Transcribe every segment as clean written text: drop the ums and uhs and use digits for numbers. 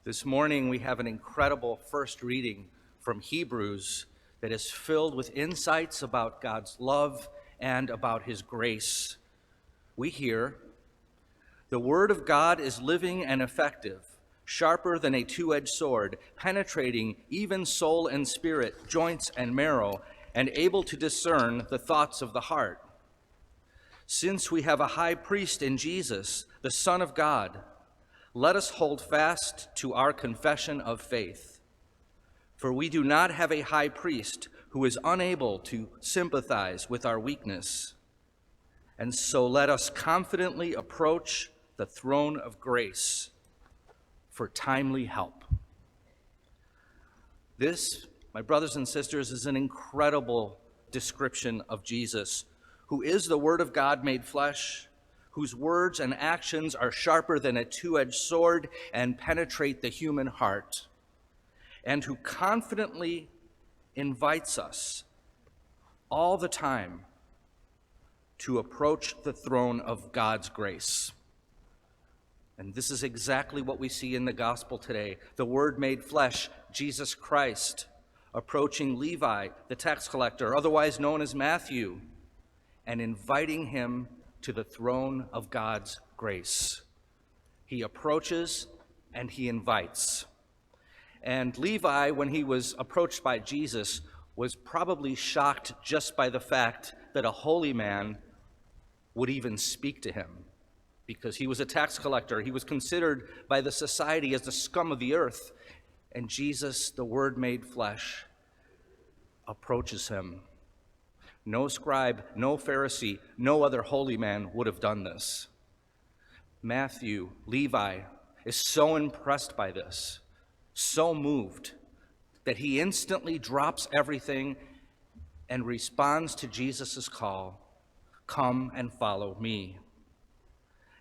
This morning we have an incredible first reading from Hebrews that is filled with insights about God's love and about his grace. We hear, "The word of God is living and effective, sharper than a two-edged sword, penetrating even soul and spirit, joints and marrow, and able to discern the thoughts of the heart. Since we have a high priest in Jesus, the Son of God, let us hold fast to our confession of faith. For we do not have a high priest who is unable to sympathize with our weakness. And so let us confidently approach the throne of grace for timely help." This, my brothers and sisters, is an incredible description of Jesus, who is the Word of God made flesh, whose words and actions are sharper than a two-edged sword and penetrate the human heart, and who confidently invites us all the time to approach the throne of God's grace. And this is exactly what we see in the gospel today. The Word made flesh, Jesus Christ, approaching Levi, the tax collector, otherwise known as Matthew, and inviting him to the throne of God's grace. He approaches and he invites. And Levi, when he was approached by Jesus, was probably shocked just by the fact that a holy man would even speak to him, because he was a tax collector. He was considered by the society as the scum of the earth. And Jesus, the Word made flesh, approaches him. No scribe, no Pharisee, no other holy man would have done this. Matthew, Levi, is so impressed by this, so moved, that he instantly drops everything and responds to Jesus' call, "Come and follow me."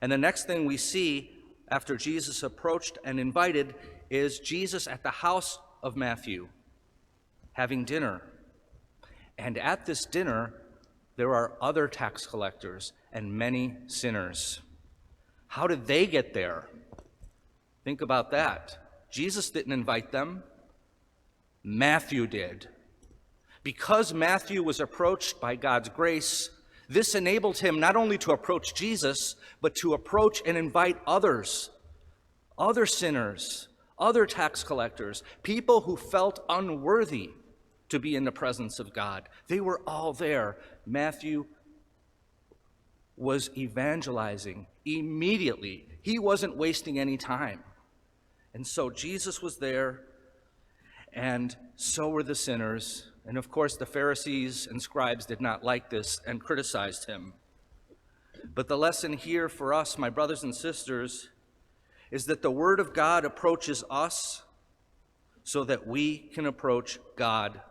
And the next thing we see after Jesus approached and invited is Jesus at the house of Matthew, having dinner. And at this dinner, there are other tax collectors and many sinners. How did they get there? Think about that. Jesus didn't invite them. Matthew did. Because Matthew was approached by God's grace, this enabled him not only to approach Jesus, but to approach and invite others, other sinners, other tax collectors, people who felt unworthy to be in the presence of God. They were all there. Matthew was evangelizing immediately. He wasn't wasting any time. And so Jesus was there, and so were the sinners. And of course, the Pharisees and scribes did not like this and criticized him. But the lesson here for us, my brothers and sisters, is that the Word of God approaches us so that we can approach God,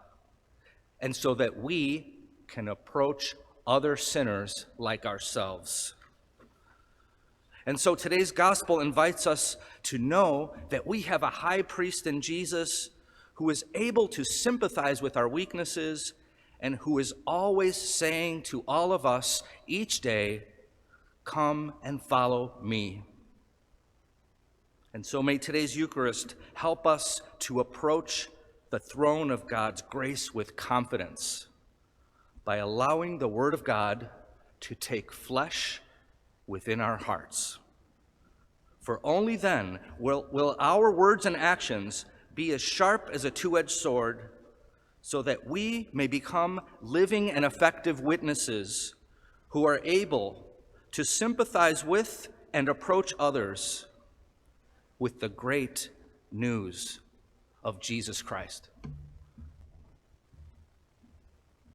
and so that we can approach other sinners like ourselves. And so today's gospel invites us to know that we have a high priest in Jesus who is able to sympathize with our weaknesses and who is always saying to all of us each day, "Come and follow me." And so may today's Eucharist help us to approach the throne of God's grace with confidence by allowing the Word of God to take flesh within our hearts. For only then will our words and actions be as sharp as a two-edged sword, so that we may become living and effective witnesses who are able to sympathize with and approach others with the great news of Jesus Christ.